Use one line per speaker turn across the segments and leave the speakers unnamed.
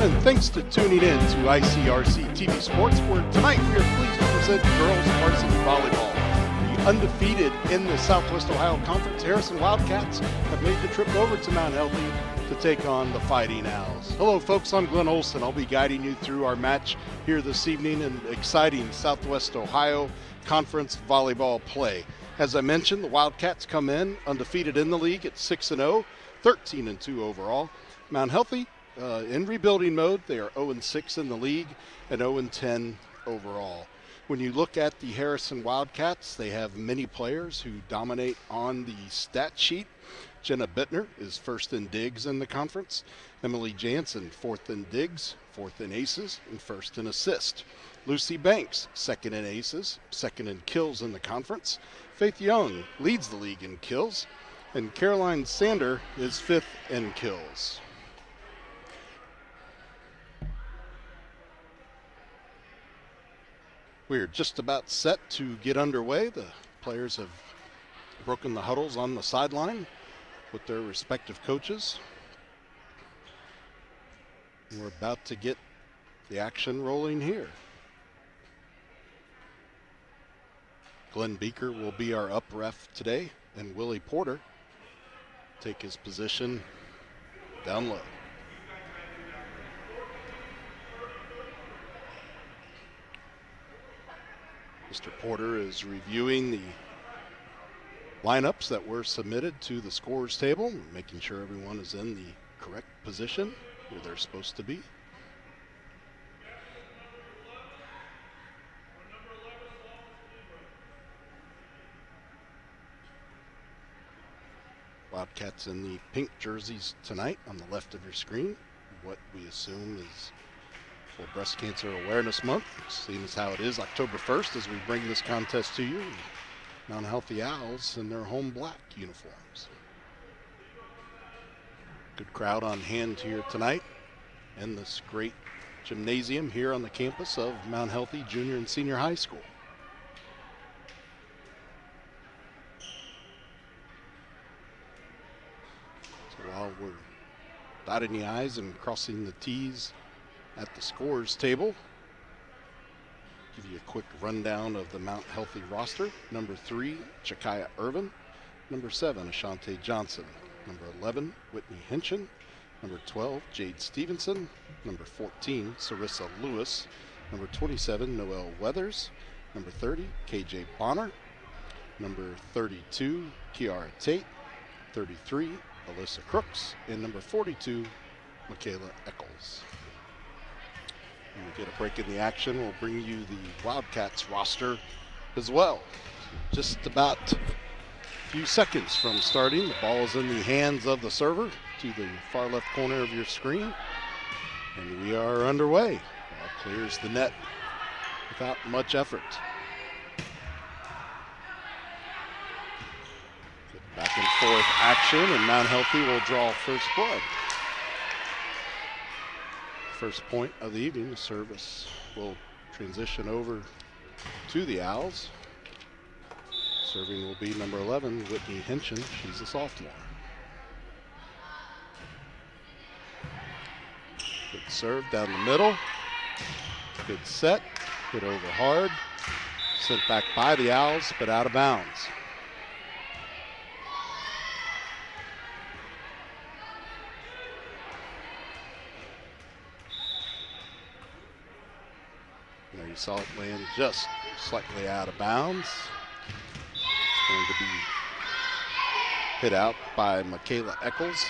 and thanks to tuning in to ICRC-TV Sports, where tonight we are pleased to present girls varsity volleyball. The undefeated in the Southwest Ohio Conference Harrison Wildcats have made the trip over to Mount Healthy to take on the Fighting Owls. Hello folks, I'm Glenn Olson. I'll be guiding you through our match here this evening in exciting Southwest Ohio Conference volleyball play. As I mentioned, the Wildcats come in undefeated in the league at 6-0, 13-2 overall. Mount Healthy in rebuilding mode. They are 0-6 in the league and 0-10 overall. When you look at the Harrison Wildcats, they have many players who dominate on the stat sheet. Jenna Bittner is first in digs in the conference. Emily Jansen, fourth in digs, fourth in aces, and first in assist. Lucy Banks, second in aces, second in kills in the conference. Faith Young leads the league in kills, and Caroline Sander is fifth in kills. We're just about set to get underway. The players have broken the huddles on the sideline with their respective coaches. We're about to get the action rolling here. Glenn Beaker will be our up ref today, and Willie Porter take his position down low. Mr. Porter is reviewing the lineups that were submitted to the scorers table, making sure everyone is in the correct position where they're supposed to be. Wildcats in the pink jerseys tonight on the left of your screen. What we assume is for Breast Cancer Awareness Month, seeing as how it is October 1st as we bring this contest to you. Mount Healthy Owls in their home black uniforms. Good crowd on hand here tonight in this great gymnasium here on the campus of Mount Healthy Junior and Senior High School. So while we're dotting the I's and crossing the T's at the scorers table, give you a quick rundown of the Mount Healthy roster. Number 3, Jakaya Irvin. Number 7, Ashante Johnson. Number 11, Whitney Hinchin. Number 12, Jade Stevenson. Number 14, Sarissa Lewis. Number 27, Noelle Weathers. Number 30, KJ Bonner. Number 32, Kiara Tate. 33, Alyssa Crooks. And number 42, Michaela Eccles. When we get a break in the action, we'll bring you the Wildcats roster as well. Just about a few seconds from starting. The ball is in the hands of the server to the far left corner of your screen. And we are underway. Ball clears the net without much effort. Good back and forth action, and Mount Healthy will draw first blood. First point of the evening, the service will transition over to the Owls. Serving will be number 11, Whitney Hinchin. She's a sophomore. Good serve down the middle. Good set. Hit over hard. Sent back by the Owls, but out of bounds. There you saw it land just slightly out of bounds. Going to be hit out by Michaela Eccles,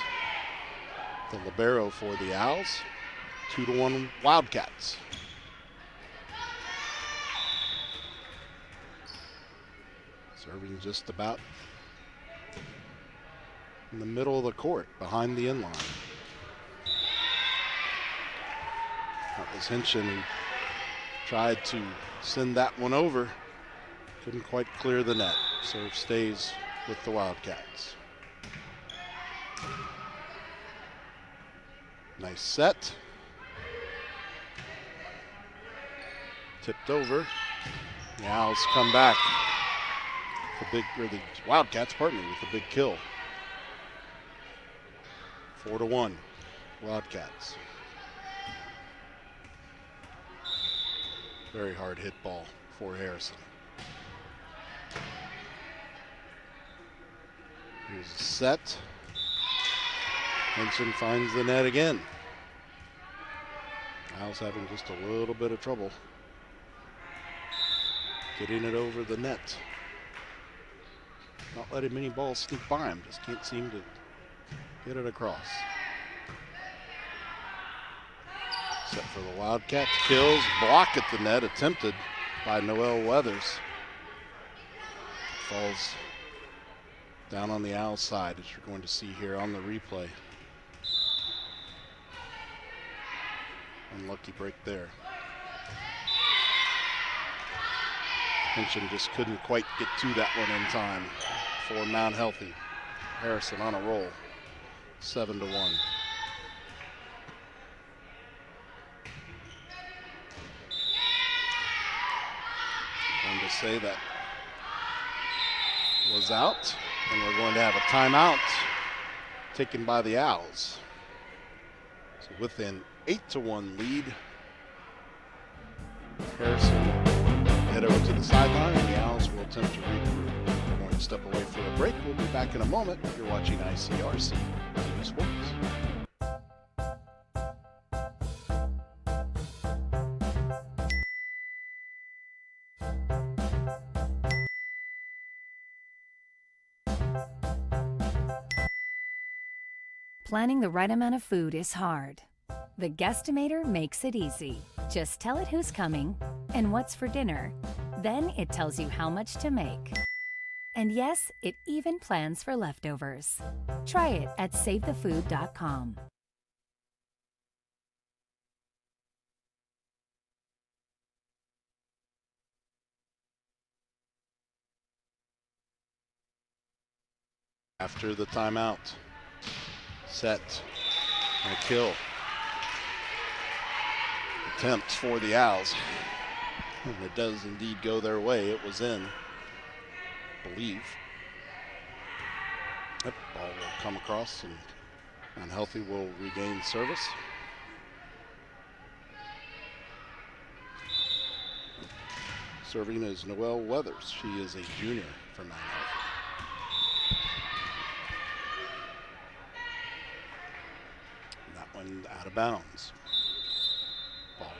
the libero for the Owls. 2-1 Wildcats. Serving just about in the middle of the court, behind the inline. That was Hinchin who tried to send that one over. Couldn't quite clear the net. Serve stays with the Wildcats. Nice set. Tipped over. The Owls come back. The Wildcats, pardon me, with a big kill. 4-1, Wildcats. Very hard hit ball for Harrison. Here's a set. Henson finds the net again. Owls having just a little bit of trouble getting it over the net. Not letting many balls sneak by him, just can't seem to get it across. Set for the Wildcats, kills, block at the net, attempted by Noelle Weathers. Falls down on the Owls side, as you're going to see here on the replay. Unlucky break there. Henson just couldn't quite get to that one in time for Mount Healthy. Harrison on a roll, 7-1. Going to say that was out, and we're going to have a timeout taken by the Owls. So with an 8-1 lead, Harrison head over to the sideline, and the Owls will attempt to regroup. We're going to step away for a break. We'll be back in a moment. You're watching ICRC-TV Sports.
Planning the right amount of food is hard. The Guestimator makes it easy. Just tell it who's coming and what's for dinner. Then it tells you how much to make. And yes, it even plans for leftovers. Try it at SaveTheFood.com.
After the timeout, set and a kill. Attempts for the Owls. And it does indeed go their way. It was in, I believe. That ball will come across, and Unhealthy will regain service. Serving is Noelle Weathers. She is a junior for Unhealthy. That one out of bounds. Ball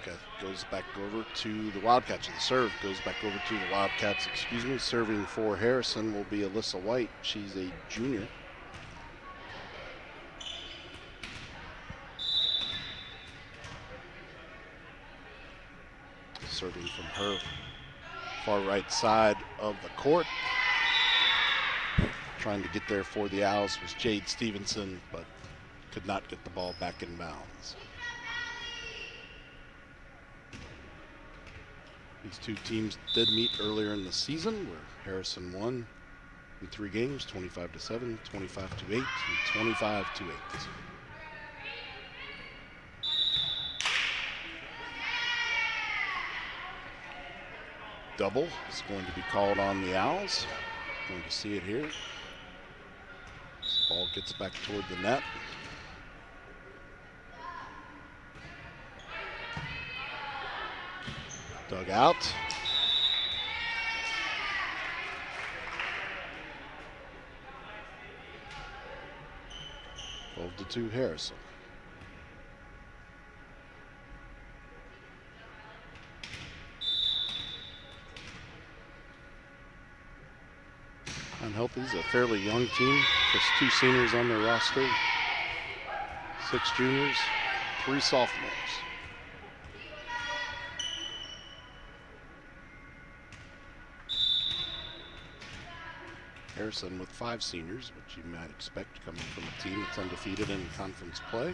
goes back over to the Wildcats. The serve goes back over to the Wildcats, Serving for Harrison will be Alyssa White. She's a junior. Serving from her far right side of the court. Trying to get there for the Owls was Jade Stevenson, but could not get the ball back in bounds. These two teams did meet earlier in the season, where Harrison won in 3 games, 25-7, 25-8, and 25-8. Double is going to be called on the Owls. Going to see it here. This ball gets back toward the net. Dug out. Moved to 2 Harrison. Unhealthy's a fairly young team. Just 2 seniors on their roster. 6 juniors, 3 sophomores. Harrison with 5 seniors, which you might expect coming from a team that's undefeated in conference play.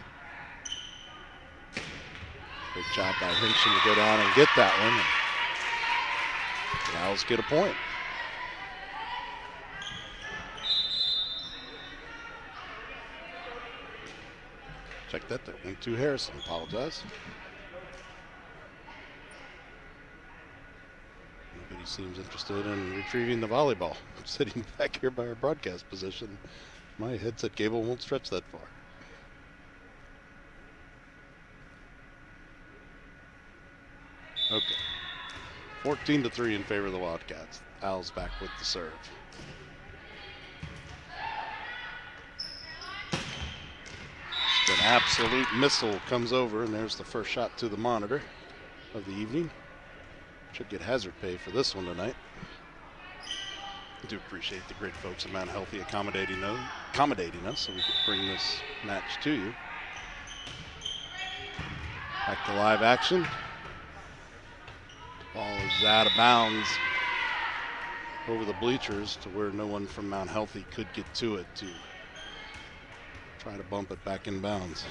Great job by Henson to go down and get that one. The Owls get a point. Check that, that went to Harrison, apologize. Nobody seems interested in retrieving the volleyball. I'm sitting back here by our broadcast position. My headset cable won't stretch that far. Okay. 14-3 in favor of the Wildcats. Owls back with the serve. Just an absolute missile comes over, and there's the first shot to the monitor of the evening. Should get hazard pay for this one tonight. I do appreciate the great folks at Mount Healthy accommodating us so we could bring this match to you. Back to live action. Ball is out of bounds over the bleachers to where no one from Mount Healthy could get to it to try to bump it back in bounds.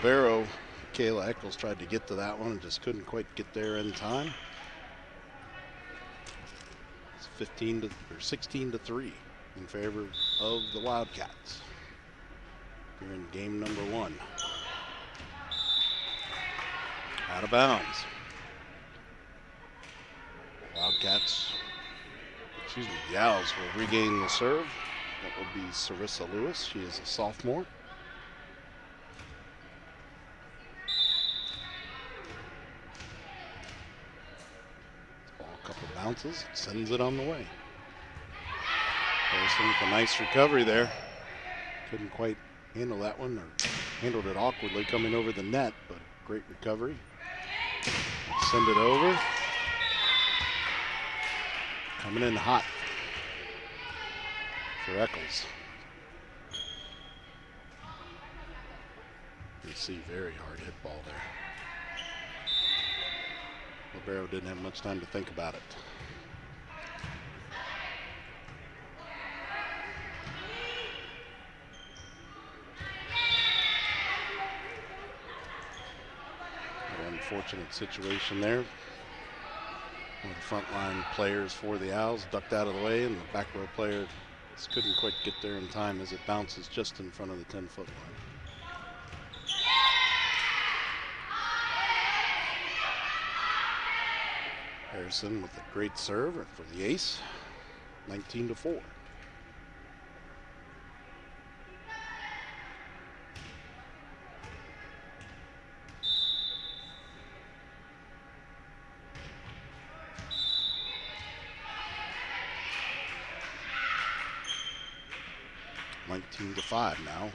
Barrow, Kayla Eccles tried to get to that one and just couldn't quite get there in time. It's 16-3 in favor of the Wildcats. Here in game number 1. Out of bounds. The Owls will regain the serve. That will be Sarissa Lewis. She is a sophomore. Bounces, sends it on the way. Harrison with a nice recovery there. Couldn't quite handle that one, or handled it awkwardly coming over the net, but great recovery. Send it over. Coming in hot for Eccles. You see, very hard hit ball there. Libero didn't have much time to think about it. An unfortunate situation there. One of the frontline players for the Owls ducked out of the way, and the back row player just couldn't quite get there in time as it bounces just in front of the 10-foot line. Harrison with a great serve for the ace, 19-4. Now, in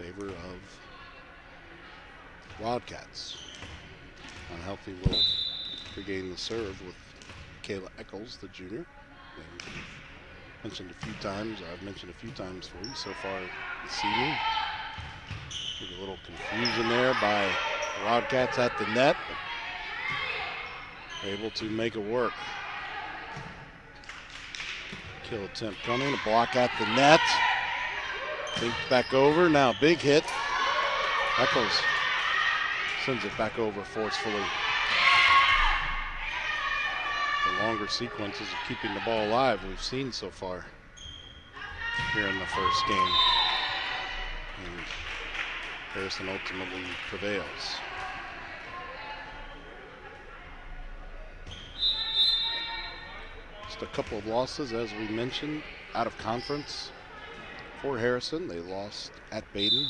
favor of Wildcats. Unhealthy will regain the serve with Kayla Eccles, the junior. I've mentioned a few times for you so far this evening. There's a little confusion there by the Wildcats at the net, but able to make it work. Kill attempt coming, a block at the net. Think back over, now big hit. Eccles sends it back over forcefully. The longer sequences of keeping the ball alive we've seen so far here in the first game. And Harrison ultimately prevails. Just a couple of losses, as we mentioned, out of conference. For Harrison, they lost at Baden,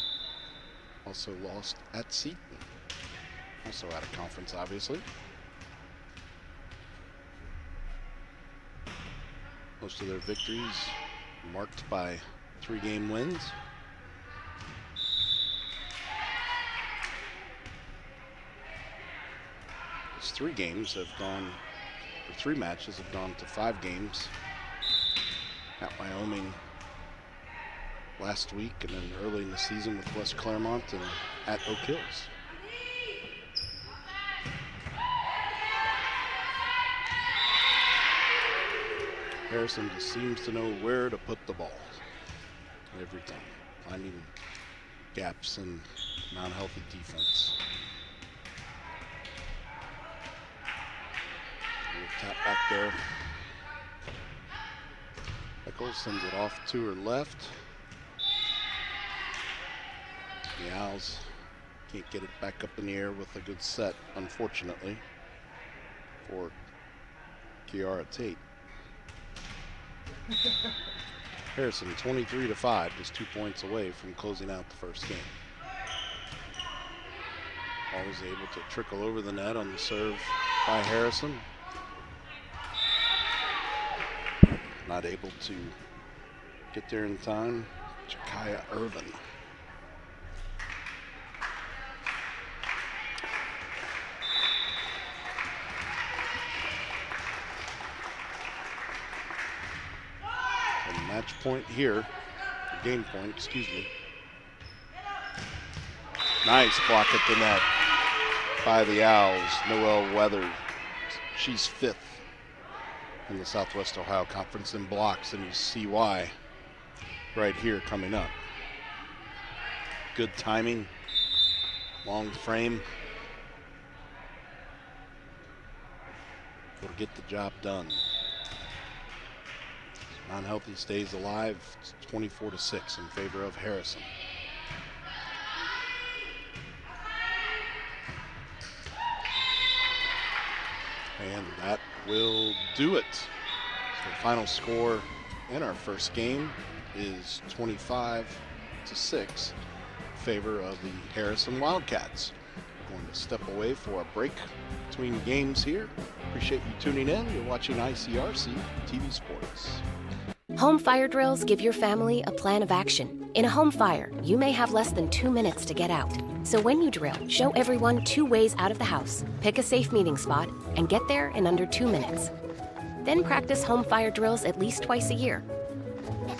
also lost at Seton, also out of conference, obviously. Most of their victories marked by 3-game wins. These 3 games have gone, or 3 matches have gone to 5 games at Wyoming last week, and then early in the season with West Claremont and at Oak Hills. Harrison just seems to know where to put the ball every time, finding gaps in Mount Healthy defense. Tap back there. Eccles sends it off to her left. The Owls can't get it back up in the air with a good set, unfortunately, for Kiara Tate. Harrison 23-5, just 2 points away from closing out the first game. Always able to trickle over the net on the serve by Harrison. Not able to get there in time. Jakaya Irvin. And match point here, game point, excuse me. Nice block at the net by the Owls, Noelle Weather. She's 5th in the Southwest Ohio Conference in blocks, and you see why right here coming up. Good timing, long frame. Will get the job done. Non-healthy stays alive. It's 24-6 in favor of Harrison. And that will do it. So the final score in our first game is 25-6 in favor of the Harrison Wildcats. We're going to step away for a break between games here. Appreciate you tuning in. You're watching ICRC-TV Sports.
Home fire drills give your family a plan of action. In a home fire, you may have less than 2 minutes to get out. So when you drill, show everyone 2 ways out of the house, pick a safe meeting spot, and get there in under 2 minutes. Then practice home fire drills at least twice a year.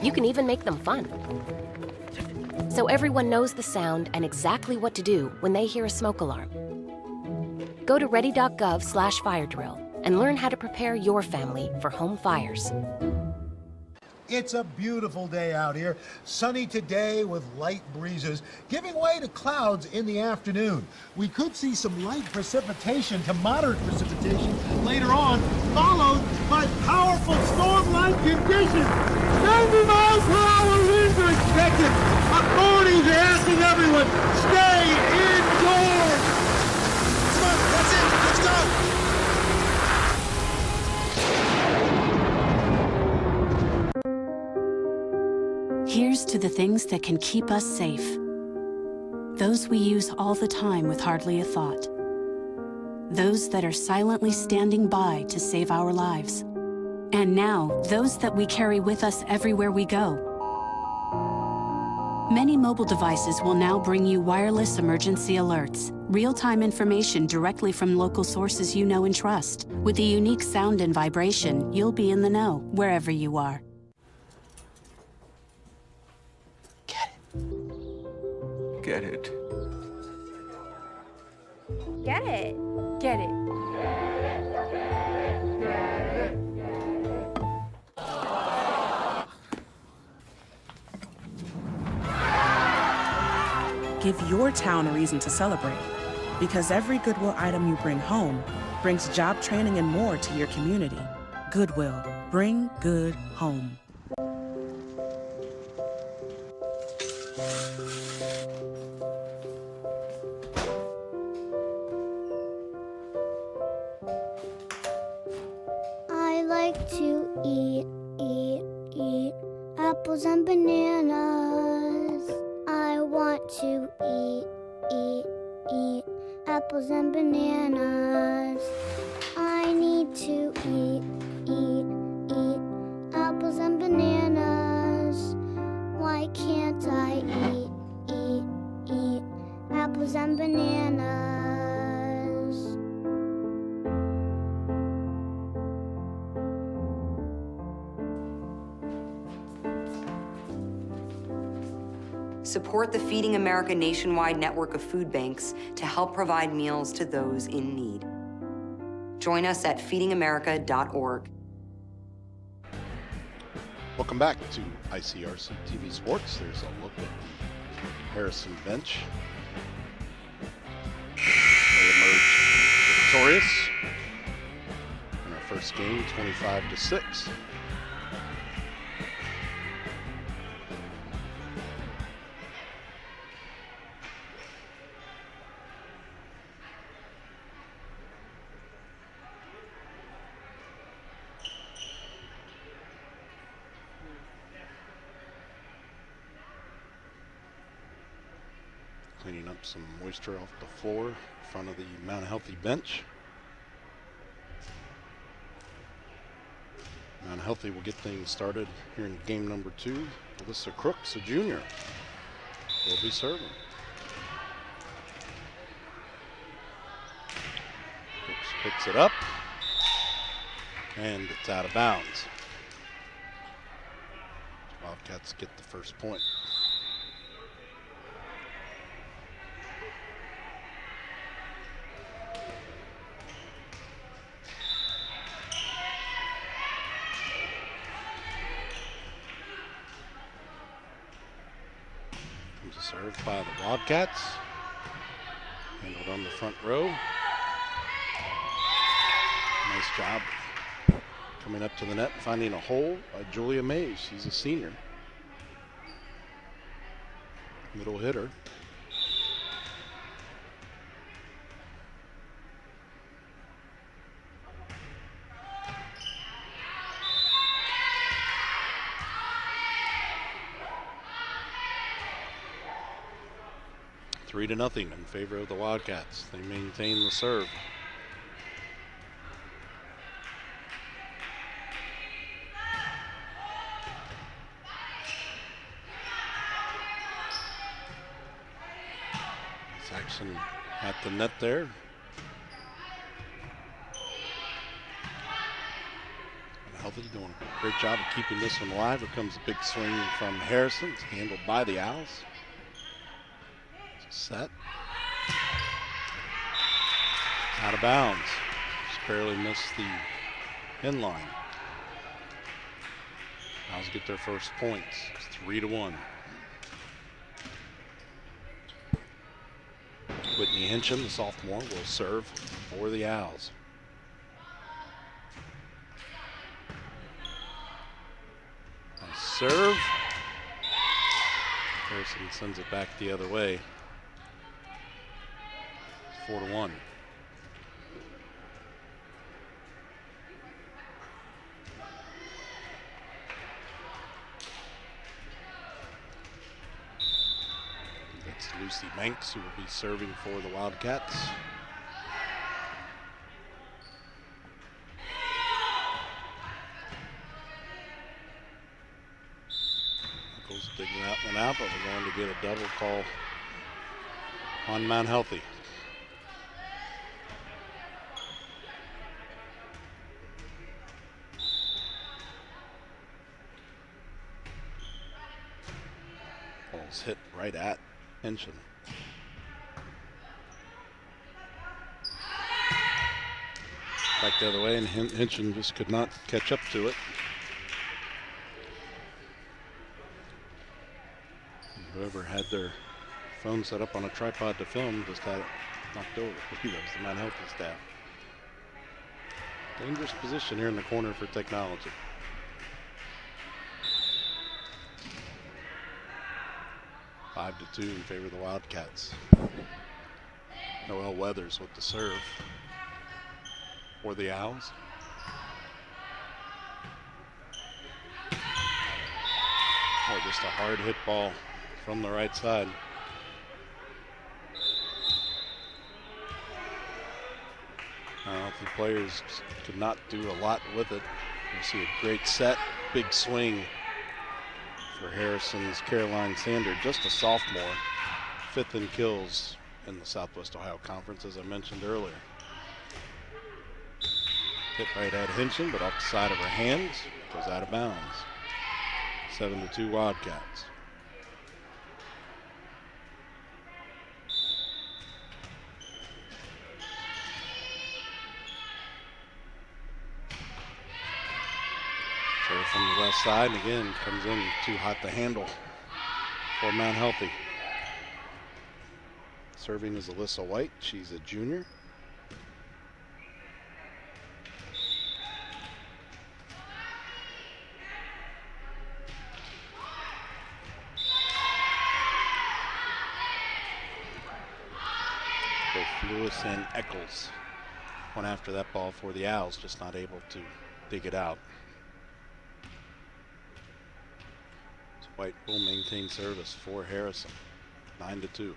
You can even make them fun. So everyone knows the sound and exactly what to do when they hear a smoke alarm. Go to ready.gov/fire drill and learn how to prepare your family for home fires.
It's a beautiful day out here. Sunny today with light breezes, giving way to clouds in the afternoon. We could see some light precipitation to moderate precipitation later on, followed by powerful storm-like conditions. 90 miles per hour winds are expected. Authorities are asking everyone, stay indoors. Come on, that's it. Let's go.
Here's to the things that can keep us safe. Those we use all the time with hardly a thought. Those that are silently standing by to save our lives. And now, those that we carry with us everywhere we go. Many mobile devices will now bring you wireless emergency alerts, real-time information directly from local sources you know and trust. With the unique sound and vibration, you'll be in the know, wherever you are.
Get it.
Get it.
Get it.
Give your town a reason to celebrate, because every Goodwill item you bring home brings job training and more to your community. Goodwill. Bring good home.
I like to eat apples and bananas. I want to eat apples and bananas. I need to eat apples and bananas. Why can't I eat apples and bananas?
Support the Feeding America nationwide network of food banks to help provide meals to those in need. Join us at feedingamerica.org.
Welcome back to ICRC-TV Sports. There's a look at the Harrison bench. They emerged victorious in our first game, 25-6. cleaning up some moisture off the floor in front of the Mount Healthy bench. Mount Healthy will get things started here in game number 2. Alyssa Crooks, a junior, will be serving. Crooks picks it up, and it's out of bounds. Wildcats get the first point. Served by the Wildcats. Handled on the front row. Nice job coming up to the net and finding a hole by Julia Mays. She's a senior. Middle hitter. Three to nothing in favor of the Wildcats. They maintain the serve. It's action at the net there. Healthy doing a great job of keeping this one alive. Here comes a big swing from Harrison. It's handled by the Owls. Set. Out of bounds. Just barely missed the end line. Owls get their first points. It's 3-1. Whitney Hinchin, the sophomore, will serve for the Owls. Nice serve. Harrison sends it back the other way. 4-1. That's Lucy Banks, who will be serving for the Wildcats. Nichols digging that one out, but we're going to get a double call on Mount Healthy. Ball's hit right at Hinchin. Back the other way, and Hinchin just could not catch up to it. And whoever had their phone set up on a tripod to film just had it knocked over. That was the Mount Healthy staff. Dangerous position here in the corner for technology. Five to 2 in favor of the Wildcats. Noelle Weathers with the serve for the Owls. Oh, just a hard hit ball from the right side. The players could not do a lot with it. You see a great set, big swing for Harrison's Caroline Sander, just a sophomore, 5th in kills in the Southwest Ohio Conference, as I mentioned earlier. Hit right at Hinchin, but off the side of her hands, goes out of bounds. 7-2 Wildcats. Serve from the left side, and again, comes in too hot to handle for Mount Healthy. Serving is Alyssa White. She's a junior. Both Lewis and Eccles went after that ball for the Owls, just not able to dig it out. So White will maintain service for Harrison, 9-2.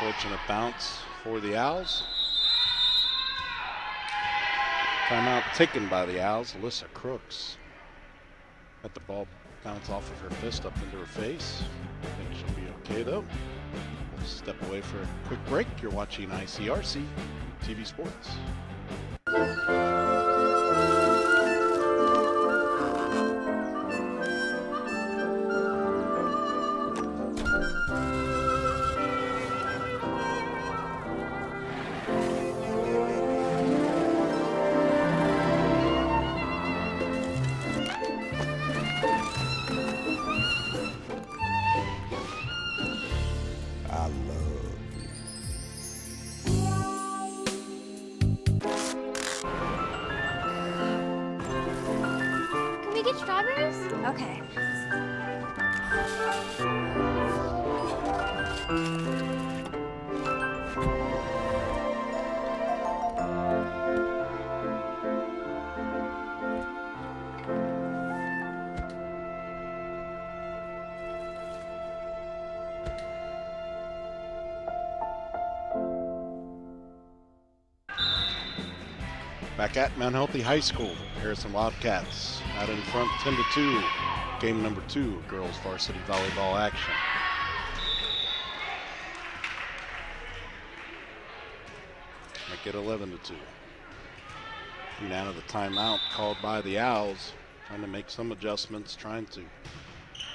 Unfortunate bounce for the Owls. Timeout taken by the Owls. Alyssa Crooks let the ball bounce off of her fist up into her face. I think she'll be okay though. We'll step away for a quick break. You're watching ICRC TV Sports.
Can we get strawberries?
Okay.
Back at Mount Healthy High School, Harrison Wildcats out in front 10-2. Game number 2, girls varsity volleyball action. Make it 11-2. And out of the timeout called by the Owls, trying to make some adjustments, trying to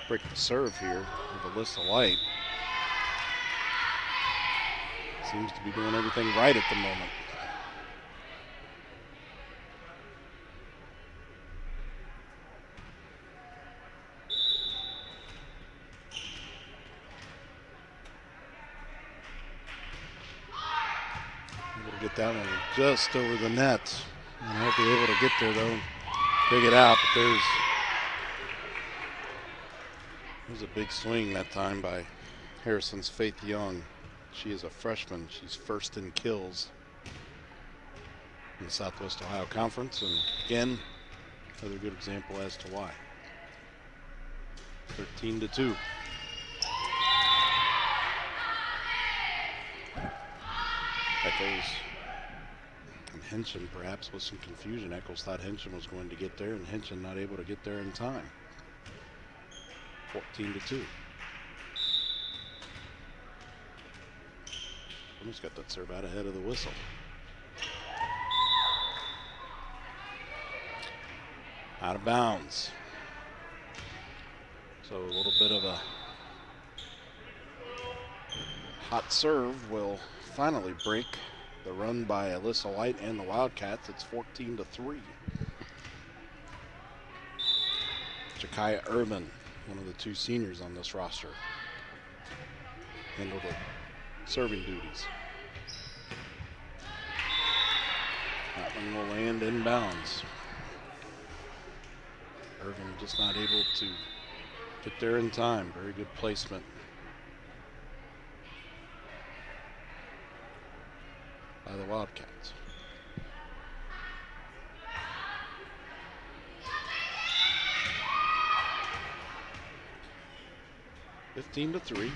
break the serve here with Alyssa Light. Seems to be doing everything right at the moment. Get that one just over the net. And I hope they're able to get there though. Dig it out, but there's a big swing that time by Harrison's Faith Young. She is a freshman. She's first in kills in the Southwest Ohio Conference, and again, another good example as to why. 13-2. Echoes and Henson perhaps with some confusion. Eccles thought Henson was going to get there, and Henson not able to get there in time. 14-2. Almost got that serve out ahead of the whistle. Out of bounds. So a little bit of a hot serve will finally break the run by Alyssa Light and the Wildcats. It's 14-3. Jakaya Irvin, one of the 2 seniors on this roster, handled the serving duties. That one will land inbounds. Irvin just not able to get there in time. Very good placement by the Wildcats. (15-3).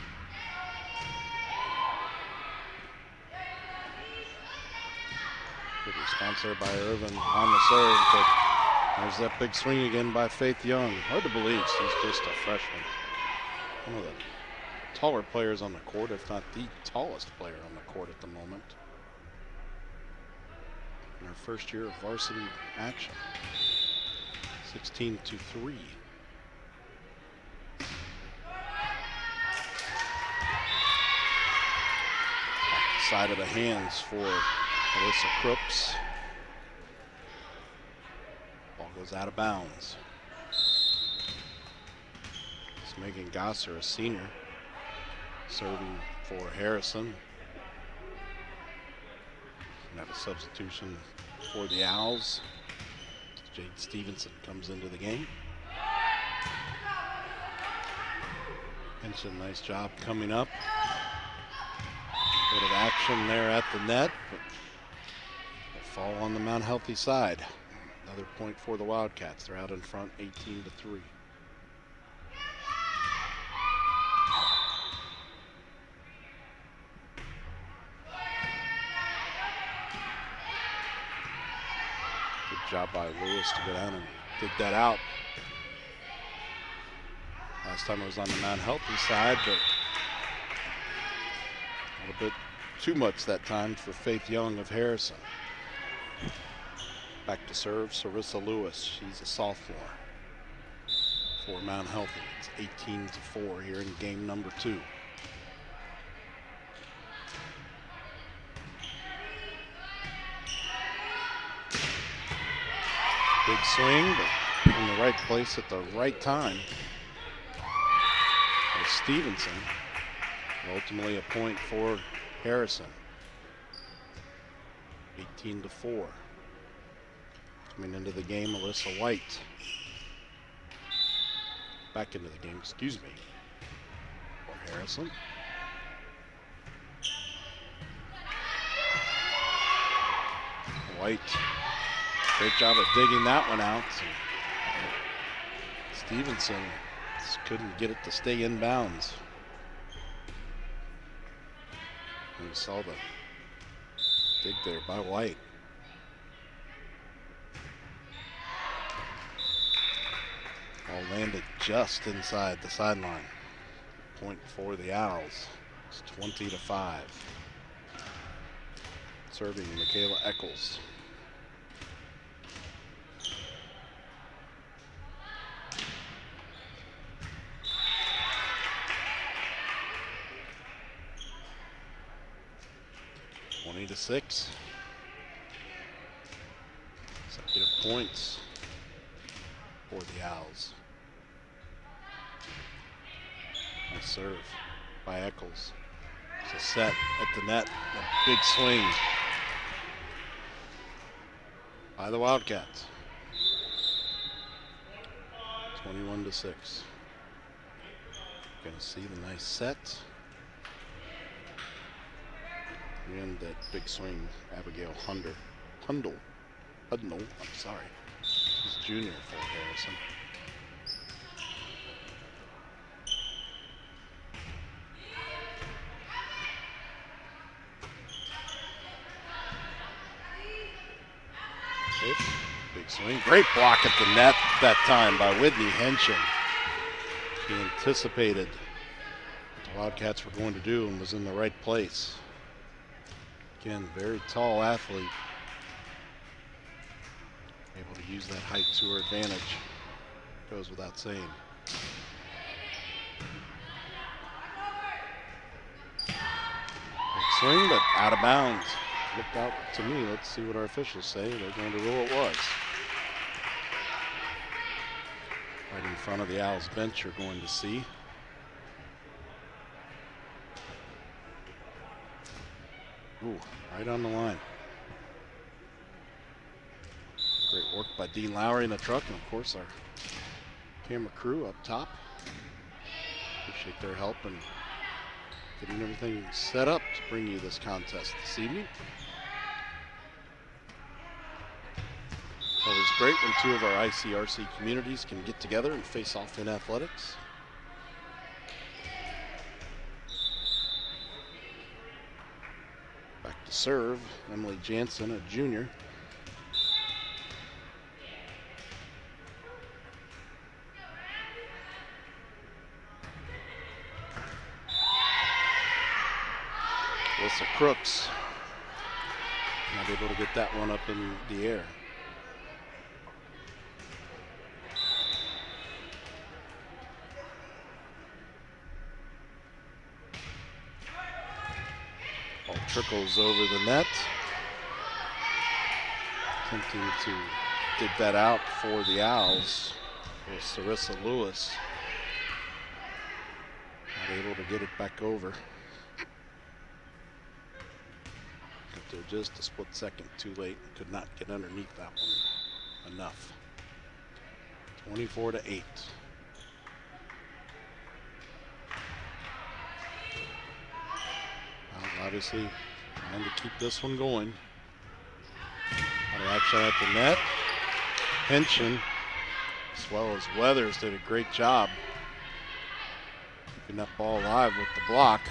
Good response there by Irvin on the serve, but there's that big swing again by Faith Young. Hard to believe she's just a freshman. One of the taller players on the court, if not the tallest player on the court at the moment. In her first year of varsity action. 16-3. Side of the hands for Alyssa Crooks. Ball goes out of bounds. It's Megan Gosser, a senior, serving for Harrison. And have a substitution for the Owls. Jade Stevenson comes into the game. Henson, nice job coming up. Bit of action there at the net, but will fall on the Mount Healthy side. Another point for the Wildcats. They're out in front, 18-3. job by Lewis to go down and dig that out. Last time it was on the Mount Healthy side, but a little bit too much that time for Faith Young of Harrison. Back to serve, Sarissa Lewis. She's a sophomore for Mount Healthy. It's 18-4 here in game number 2. Big swing, but in the right place at the right time. As Stevenson, ultimately a point for Harrison. 18-4. Coming into the game, Alyssa White. Back into the game, excuse me, for Harrison. White, great job of digging that one out. Stevenson just couldn't get it to stay in bounds. And we saw the dig there by White. All landed just inside the sideline. Point for the Owls. It's 20-5. Serving Michaela Eccles. To 6. Consecutive points for the Owls. Nice serve by Eccles. It's a set at the net. A big swing by the Wildcats. 21-6. Gonna see the nice set. And that big swing, Abigail Hundle, I'm sorry. She's junior for Harrison. Okay. Big swing, great block at the net that time by Whitney Henshin. She anticipated what the Wildcats were going to do and was in the right place. Again, very tall athlete, able to use that height to her advantage. Goes without saying. Big swing, but out of bounds. Looked out to me. Let's see what our officials say. They're going to rule it was. Right in front of the Owls bench, you're going to see. Ooh, right on the line. Great work by Dean Lowry in the truck, and of course our camera crew up top. Appreciate their help in getting everything set up to bring you this contest this evening. Always great when two of our ICRC communities can get together and face off in athletics. Serve, Emily Jansen, a junior. Alyssa Crooks, not able to get that one up in the air. Trickles over the net. Attempting to dig that out for the Owls with Sarissa Lewis. Not able to get it back over. But they're just a split second too late. Could not get underneath that one enough. 24-8. Obviously, trying to keep this one going. Action at the net. Henshin, as well as Weathers, did a great job keeping that ball alive with the block.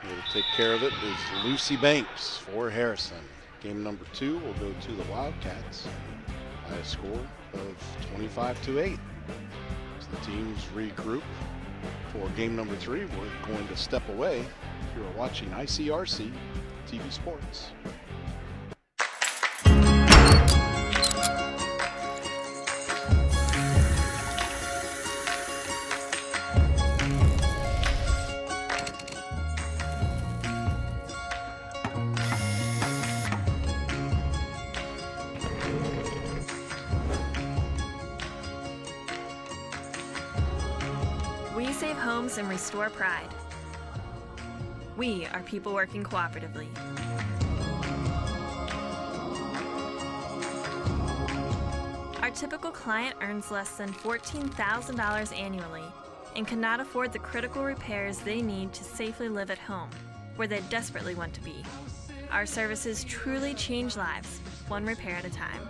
Able to take care of it is Lucy Banks for Harrison. Game number 2 will go to the Wildcats by a score of 25-8. As the teams regroup for game number 3, we're going to step away. You are watching ICRC TV Sports.
We save homes and restore pride. We are people working cooperatively. Our typical client earns less than $14,000 annually and cannot afford the critical repairs they need to safely live at home, where they desperately want to be. Our services truly change lives, one repair at a time.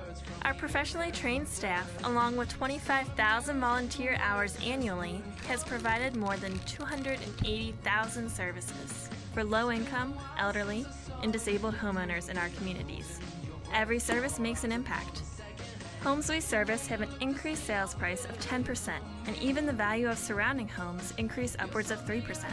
Our professionally trained staff, along with 25,000 volunteer hours annually, has provided more than 280,000 services for low-income, elderly, and disabled homeowners in our communities. Every service makes an impact. Homes we service have an increased sales price of 10%, and even the value of surrounding homes increase upwards of 3%.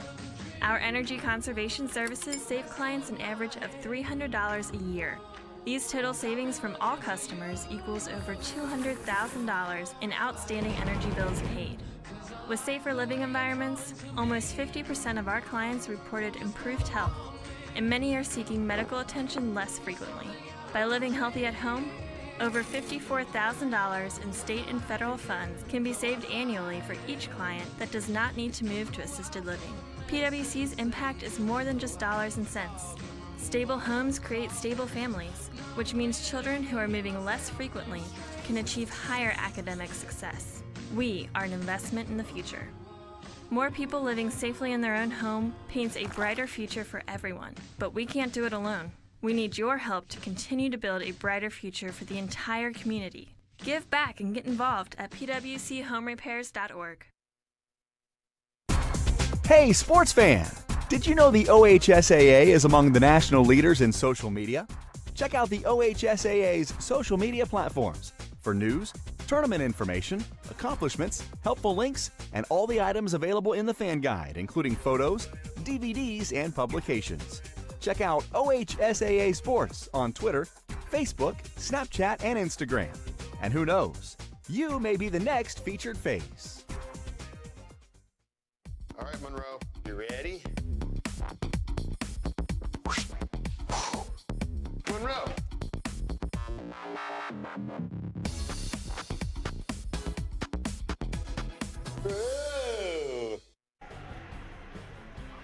Our energy conservation services save clients an average of $300 a year. These total savings from all customers equals over $200,000 in outstanding energy bills paid. With safer living environments, almost 50% of our clients reported improved health, and many are seeking medical attention less frequently. By living healthy at home, over $54,000 in state and federal funds can be saved annually for each client that does not need to move to assisted living. PwC's impact is more than just dollars and cents. Stable homes create stable families, which means children who are moving less frequently can achieve higher academic success. We are an investment in the future. More people living safely in their own home paints a brighter future for everyone, but we can't do it alone. We need your help to continue to build a brighter future for the entire community. Give back and get involved at pwchomrepairs.org.
Hey, sports fan! Did you know the OHSAA is among the national leaders in social media? Check out the OHSAA's social media platforms for news, tournament information, accomplishments, helpful links, and all the items available in the fan guide, including photos, DVDs, and publications. Check out OHSAA Sports on Twitter, Facebook, Snapchat, and Instagram. And who knows, you may be the next featured face.
All right, Monroe, you ready? Monroe!
Ooh.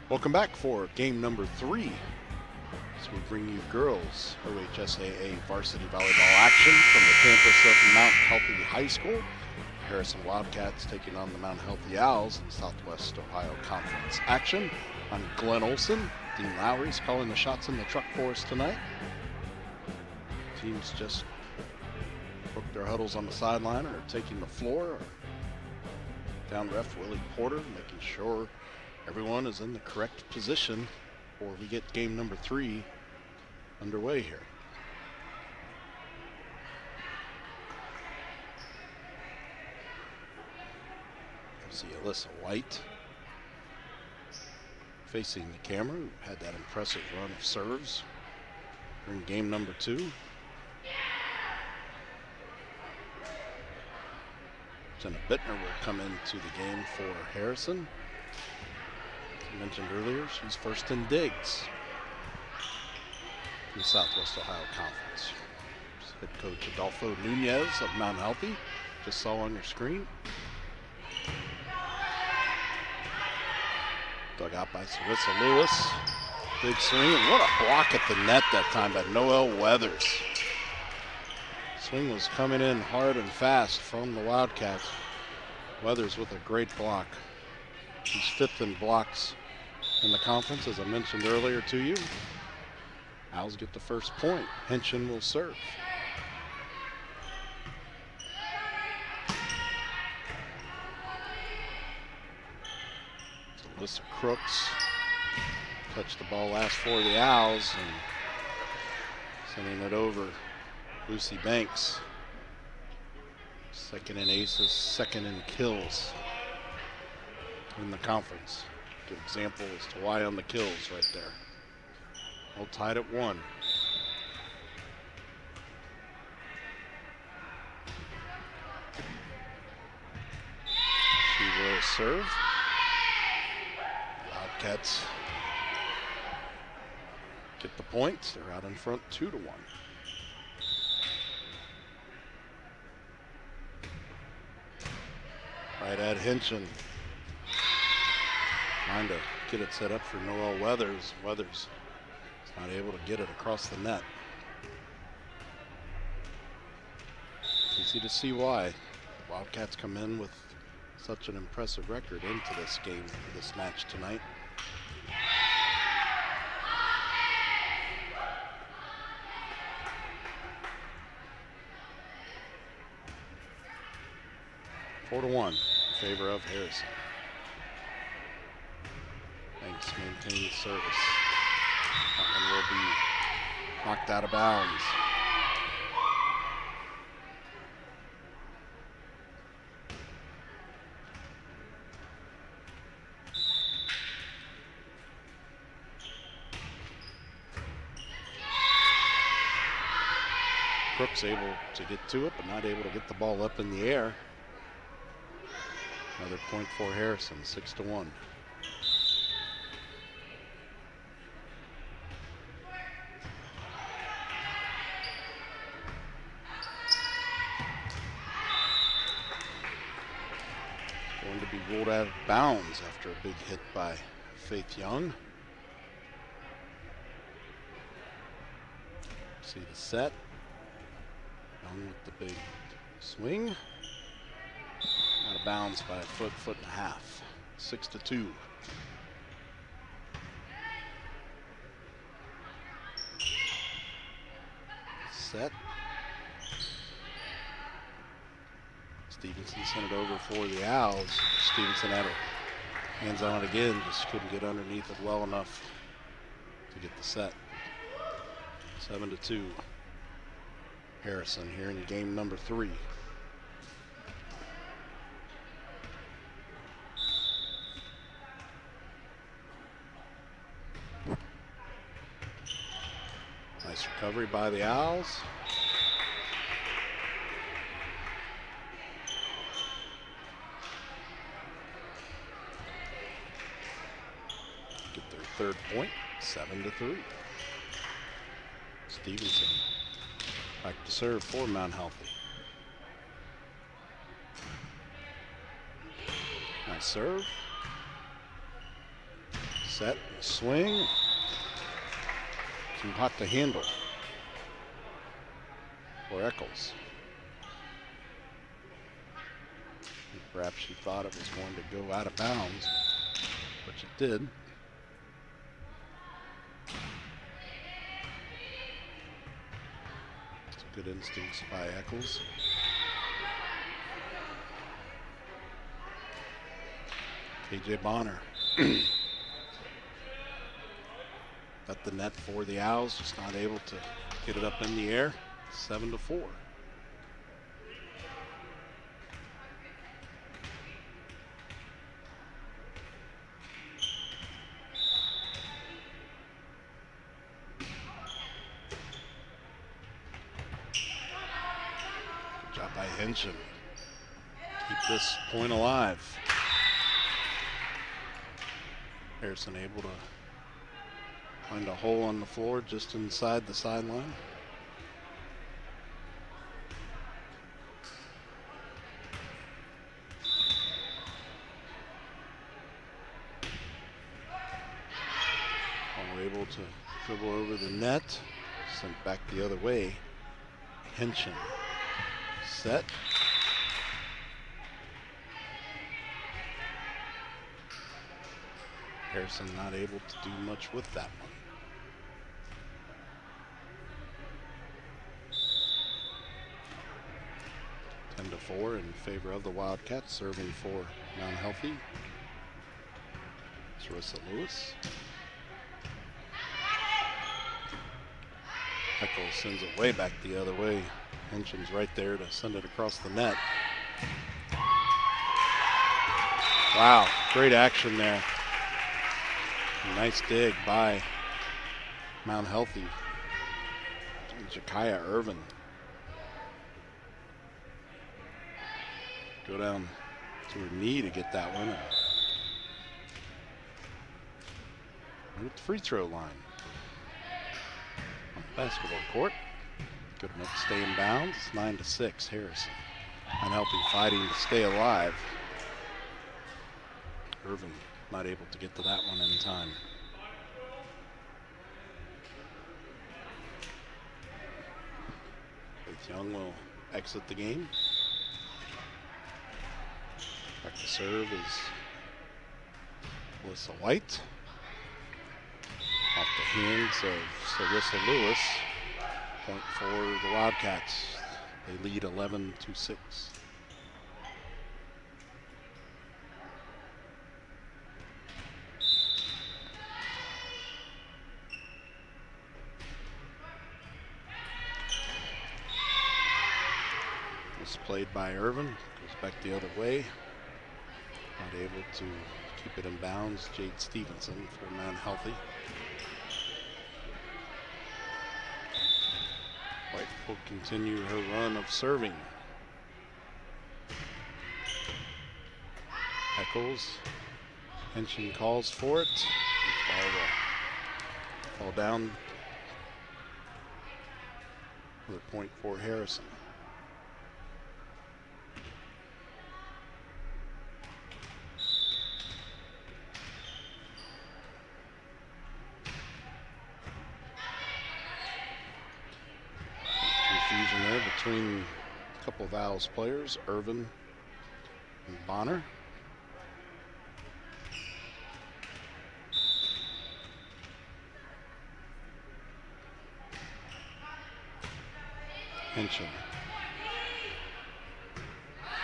Welcome back for game number 3. As we bring you girls OHSAA varsity volleyball action from the campus of Mount Healthy High School. Harrison Wildcats taking on the Mount Healthy Owls in Southwest Ohio Conference action. I'm Glenn Olson. Dean Lowry's calling the shots in the truck for us tonight. Teams just booked their huddles on the sideline or are taking the floor. Down ref Willie Porter making sure everyone is in the correct position before we get game number 3 underway here. See Alyssa White facing the camera, who had that impressive run of serves during game number 2. Jenna Bittner will come into the game for Harrison. As I mentioned earlier, she's first in digs in the Southwest Ohio Conference. Head coach Adolfo Nunez of Mount Healthy, just saw on your screen. Dug out by Sarissa Lewis. Big swing, and what a block at the net that time by Noelle Weathers. Swing was coming in hard and fast from the Wildcats. Weathers with a great block. She's 5th in blocks in the conference, as I mentioned earlier to you. Owls get the first point. Henshin will serve. Alyssa Crooks Touched the ball last for the Owls and sending it over. Lucy Banks, second in aces, second in kills in the conference. Good example as to why on the kills right there. All tied at 1. She will serve. Wildcats get the points. They're out in front 2-1. Right at Hinchin. Trying to get it set up for Noel Weathers. Weathers is not able to get it across the net. Easy to see why the Wildcats come in with such an impressive record into this game, this match tonight. Four to 1 in favor of Harrison. Banks maintains service. That one will be knocked out of bounds. Brooks able to get to it, but not able to get the ball up in the air. Another point for Harrison, 6-1. Going to be ruled out of bounds after a big hit by Faith Young. See the set. Young with the big swing. Out of bounds by a foot, foot and a half. 6-2. Set. Stevenson sent it over for the Owls. Stevenson had her hands on it again, just couldn't get underneath it well enough to get the set. 7-2. Harrison here in game number 3. Nice recovery by the Owls. Get their third point, 7-3. Stevenson back to serve for Mount Healthy. Nice serve. Set, swing. Too hot to handle for Eccles. Perhaps she thought it was going to go out of bounds, which it did. Good instincts by Eccles. KJ Bonner. Got the net for the Owls, just not able to get it up in the air. 7-4. By Hinchin. Keep this point alive. Harrison able to find a hole on the floor just inside the sideline. All able to dribble over the net. Sent back the other way. Hinchin. Set. Harrison not able to do much with that one. 10-4 in favor of the Wildcats, serving for Mount Healthy. Sarissa Lewis. Eccles sends it way back the other way. Henson's right there to send it across the net. Wow, great action there. Nice dig by Mount Healthy. Jakaya Irvin. Go down to her knee to get that one. And at the free throw line. On the basketball court. Good enough to stay in bounds. It's 9-6, Harrison. Unhealthy fighting to stay alive. Irvin not able to get to that one in time. Faith Young will exit the game. Back to serve is Alyssa White. Off the hands of Sarissa Lewis. Point for the Wildcats. They lead 11-6. It's played by Irvin. Goes back the other way. Not able to keep it in bounds. Jade Stevenson for Mount Healthy. White will continue her run of serving. Eccles. Henson calls for it. Ball will fall down. Another point for Harrison. Confusion there between a couple of Owls players, Irvin and Bonner. Henson.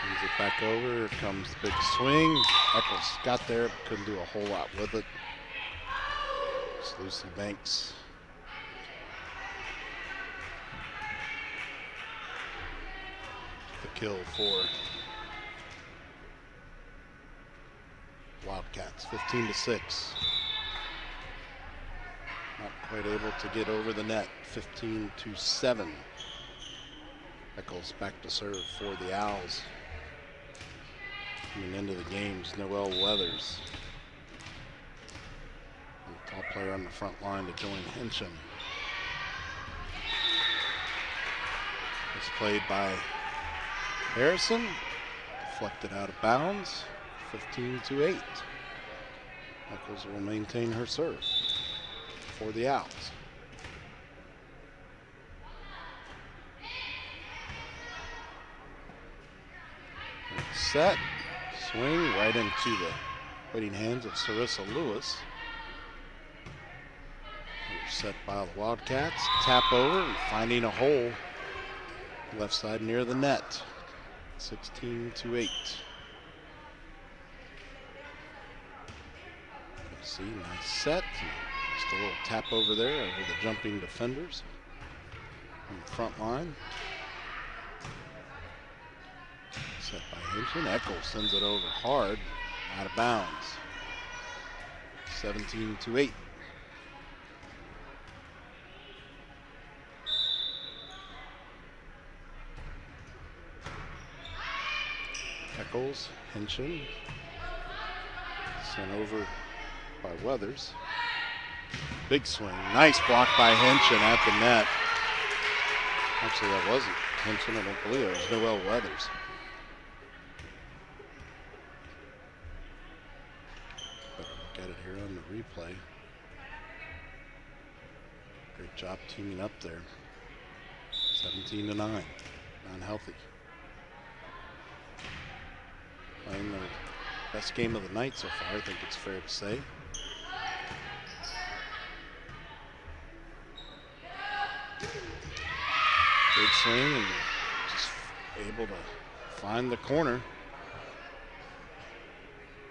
Sends it back over. Here comes the big swing. Eccles got there, but couldn't do a whole lot with it. It's Lucy Banks. The kill for Wildcats, 15-6. Not quite able to get over the net, 15-7. Eccles back to serve for the Owls. Coming into the game's Noelle Weathers. And the top player on the front line to join Henson. It's played by Harrison. Deflected out of bounds. 15-8. Eccles will maintain her serve for the Owls. Set, swing right into the waiting hands of Sarissa Lewis. Set by the Wildcats. Tap over and finding a hole left side near the net. 16-8. See, nice set. Just a little tap over there over the jumping defenders on the front line. Set by Henson. Eccles sends it over hard, out of bounds. 17-8. Eccles, Henson. Sent over by Weathers. Big swing. Nice block by Henson at the net. Actually, that wasn't Henson, I don't believe it. It was Noelle Weathers. Get it here on the replay. Great job teaming up there. 17-9. Non-healthy. Playing the best game of the night so far, I think it's fair to say. Big swing and just able to find the corner.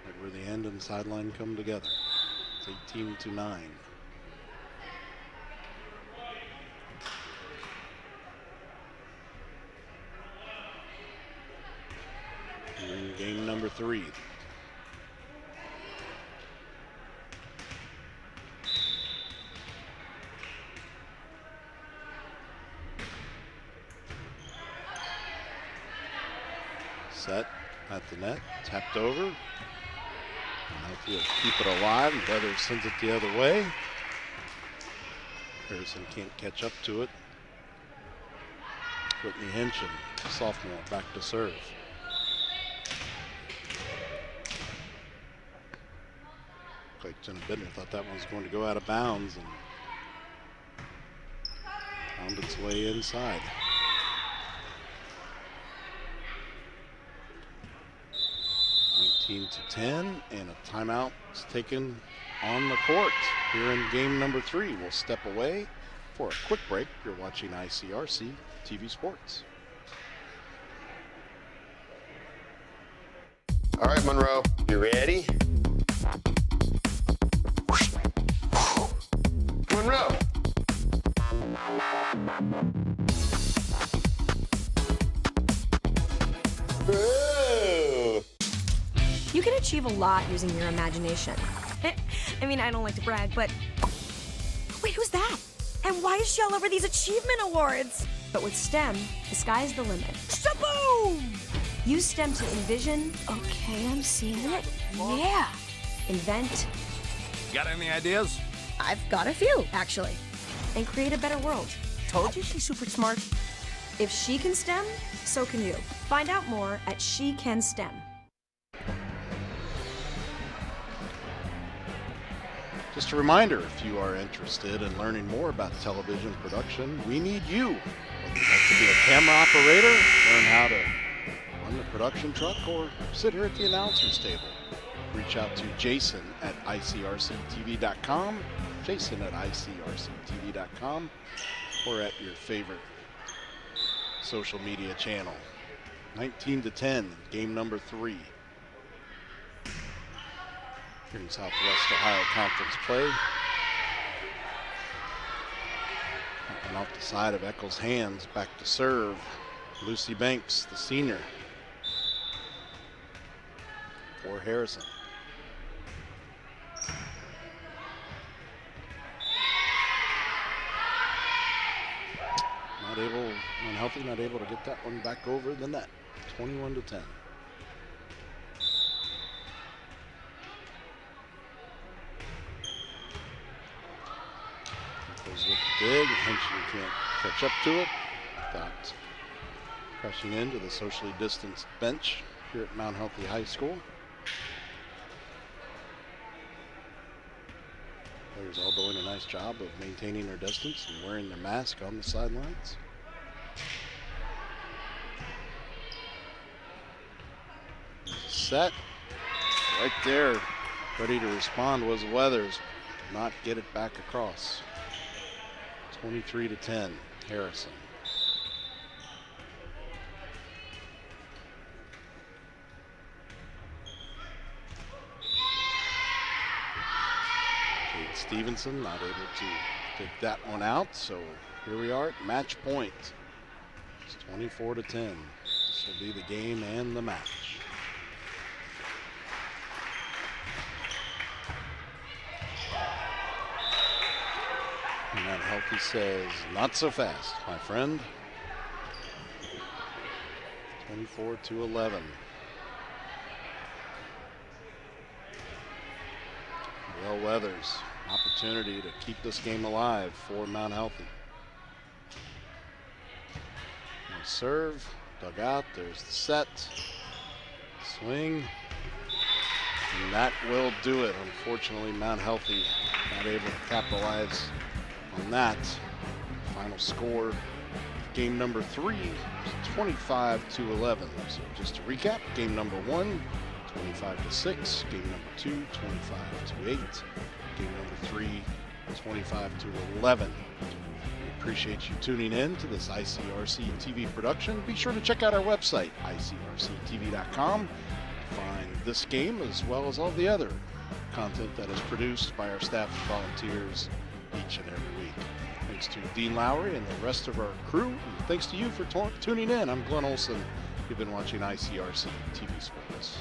Right where the end and sideline come together. It's 18-9. 3. Set at the net, tapped over. Healthy will keep it alive. Weathers sends it the other way. Harrison can't catch up to it. Whitney Henshin, sophomore, back to serve. Clayton Bittner thought that one was going to go out of bounds and found its way inside. To 10, and a timeout is taken on the court here in game number 3. We'll step away for a quick break. You're watching ICRC-TV Sports.
All right, Monroe, you ready? Monroe. Ooh.
You can achieve a lot using your imagination. I mean, I don't like to brag, but... Wait, who's that? And why is she all over these achievement awards? But with STEM, the sky's the limit. Shaboom! Use STEM to envision... Okay, I'm seeing it. Yeah. Invent...
Got any ideas?
I've got a few, actually. And create a better world.
Told you she's super smart.
If she can STEM, so can you. Find out more at She Can STEM.
Just a reminder, if you are interested in learning more about television production, we need you. Whether you'd like to be a camera operator, learn how to run the production truck, or sit here at the announcer's table, reach out to Jason at ICRC-TV.com, Jason at ICRC-TV.com, or at your favorite social media channel. 19-10, game number 3. Here in Southwest Ohio Conference play. And off the side of Eccles' hands, back to serve. Lucy Banks, the senior, for Harrison. Unhealthy, not able to get that one back over the net. 21-10. Goes with the dig. Henshin can't catch up to it. Without crashing into the socially distanced bench here at Mount Healthy High School. Players all doing a nice job of maintaining their distance and wearing their mask on the sidelines. Set right there, ready to respond was Weathers. Did not get it back across. 23-10, Harrison. Kate Stevenson not able to take that one out, so here we are at match point. It's 24-10. This will be the game and the match. And that Healthy says, not so fast, my friend. 24-11. Well, Weathers, opportunity to keep this game alive for Mount Healthy. Nice serve, dug out, there's the set. Swing, and that will do it. Unfortunately, Mount Healthy not able to capitalize on that. Final score, game number 3, 25-11. So just to recap, game number 1, 25-6. Game number 2, 25-8. Game number 3, 25-11. We appreciate you tuning in to this ICRC-TV production. Be sure to check out our website, ICRC-TV.com, to find this game as well as all the other content that is produced by our staff and volunteers each and every week. Thanks to Dean Lowry and the rest of our crew. And thanks to you for tuning in. I'm Glenn Olson. You've been watching ICRC TV Sports.